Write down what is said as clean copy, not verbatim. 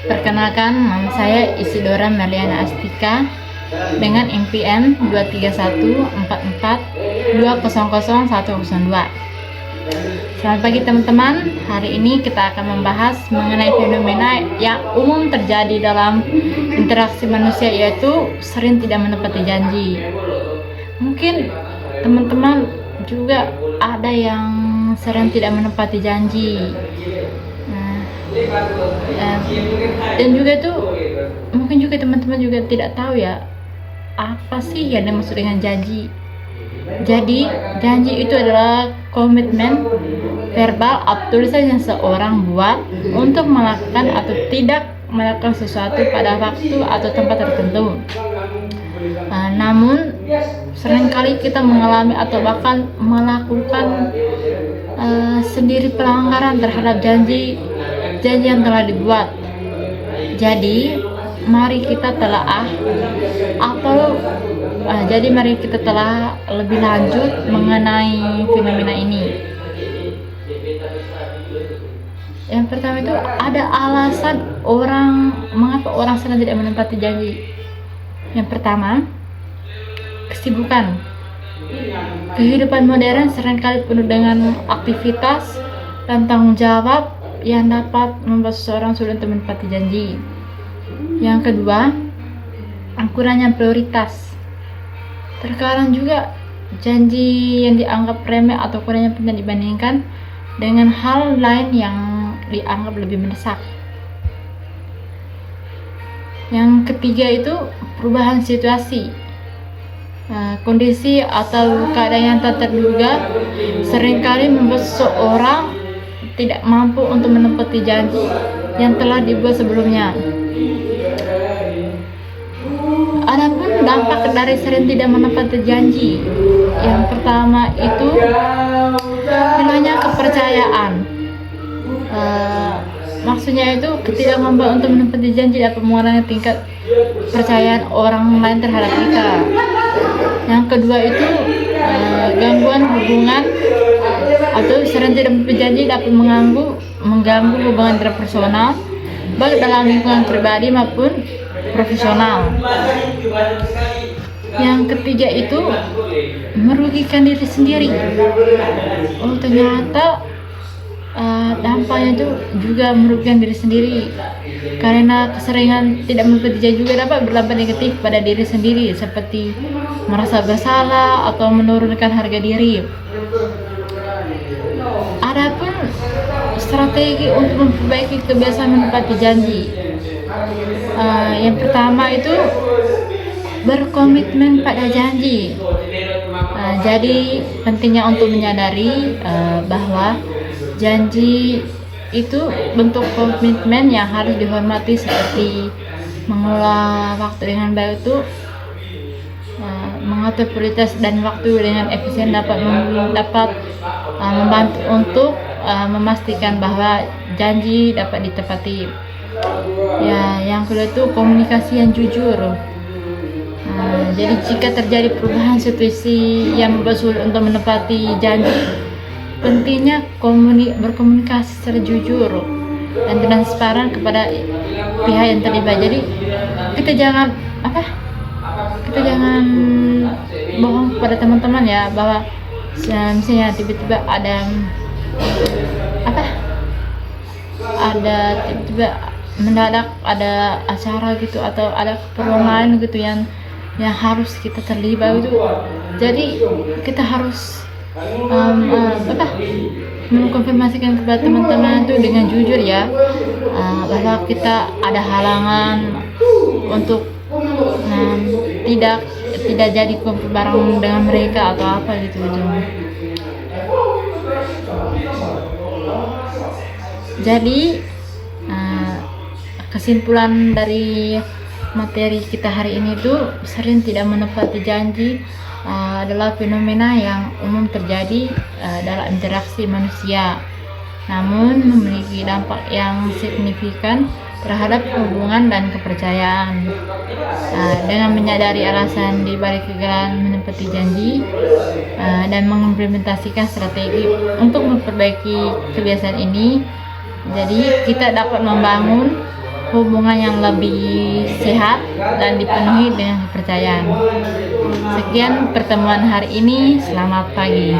Perkenalkan, nama saya Isidora Merliana Astika dengan NPM 23144200102. Selamat pagi teman-teman. Hari ini kita akan membahas mengenai fenomena yang umum terjadi dalam interaksi manusia, yaitu sering tidak menepati janji. Mungkin teman-teman juga ada yang sering tidak menepati janji. Dan juga tuh mungkin juga teman-teman juga tidak tahu ya, apa sih yang dimaksud dengan janji. Jadi janji itu adalah komitmen verbal atau tulisan yang seorang buat untuk melakukan atau tidak melakukan sesuatu pada waktu atau tempat tertentu. Namun seringkali kita mengalami atau bahkan melakukan sendiri pelanggaran terhadap janji yang telah dibuat. Jadi mari kita telah lebih lanjut mengenai fenomena ini. Yang pertama itu ada alasan mengapa orang sering tidak menepati janji. Yang pertama, kesibukan. Kehidupan modern seringkali penuh dengan aktivitas dan tanggung jawab yang dapat membuat seseorang sulit untuk menepati janji. Yang kedua, kurangnya prioritas. Terkadang juga janji yang dianggap remeh atau kurangnya penting dibandingkan dengan hal lain yang dianggap lebih mendesak. Yang ketiga itu perubahan situasi. Kondisi atau keadaan yang tak terduga seringkali membuat seseorang tidak mampu untuk menepati janji yang telah dibuat sebelumnya. Adapun dampak dari sering tidak menepati janji, yang pertama itu hilangnya kepercayaan. Maksudnya itu ketidakmampuan untuk menepati janji dapat mengurangi tingkat kepercayaan orang lain terhadap kita. Yang kedua itu gangguan hubungan atau sering tidak menepati janji dapat mengganggu hubungan interpersonal baik dalam lingkungan pribadi maupun profesional. Yang ketiga itu merugikan diri sendiri. Ternyata dampaknya itu juga merugikan diri sendiri, karena keseringan tidak menepati janji juga dapat berdampak negatif pada diri sendiri, seperti merasa bersalah atau menurunkan harga diri. Adapun strategi untuk memperbaiki kebiasaan menepati janji, yang pertama itu berkomitmen pada janji. Jadi pentingnya untuk menyadari bahwa janji itu bentuk komitmen yang harus dihormati, seperti mengelola waktu dengan baik, itu mengatur prioritas dan waktu dengan efisien dapat membantu untuk memastikan bahwa janji dapat ditepati. Yang kedua itu komunikasi yang jujur. Jadi jika terjadi perubahan situasi yang membuat sulit untuk menepati janji, pentingnya berkomunikasi secara jujur dan transparan kepada pihak yang terlibat. Jadi kita jangan bohong kepada teman-teman ya, bahwa misalnya tiba-tiba ada tiba-tiba mendadak ada acara gitu atau ada keperluan lain gitu yang harus kita terlibat gitu. Jadi kita harus mengkonfirmasikan kepada teman-teman itu dengan jujur ya, bahwa kita ada halangan untuk tidak jadi kumpul bareng dengan mereka atau apa gitu. Jadi kesimpulan dari materi kita hari ini tuh, sering tidak menepati janji adalah fenomena yang umum terjadi dalam interaksi manusia, namun memiliki dampak yang signifikan terhadap hubungan dan kepercayaan. Dengan menyadari alasan di balik kegagalan menepati janji dan mengimplementasikan strategi untuk memperbaiki kebiasaan ini, jadi kita dapat membangun hubungan yang lebih sehat dan dipenuhi dengan kepercayaan. Sekian pertemuan hari ini, selamat pagi.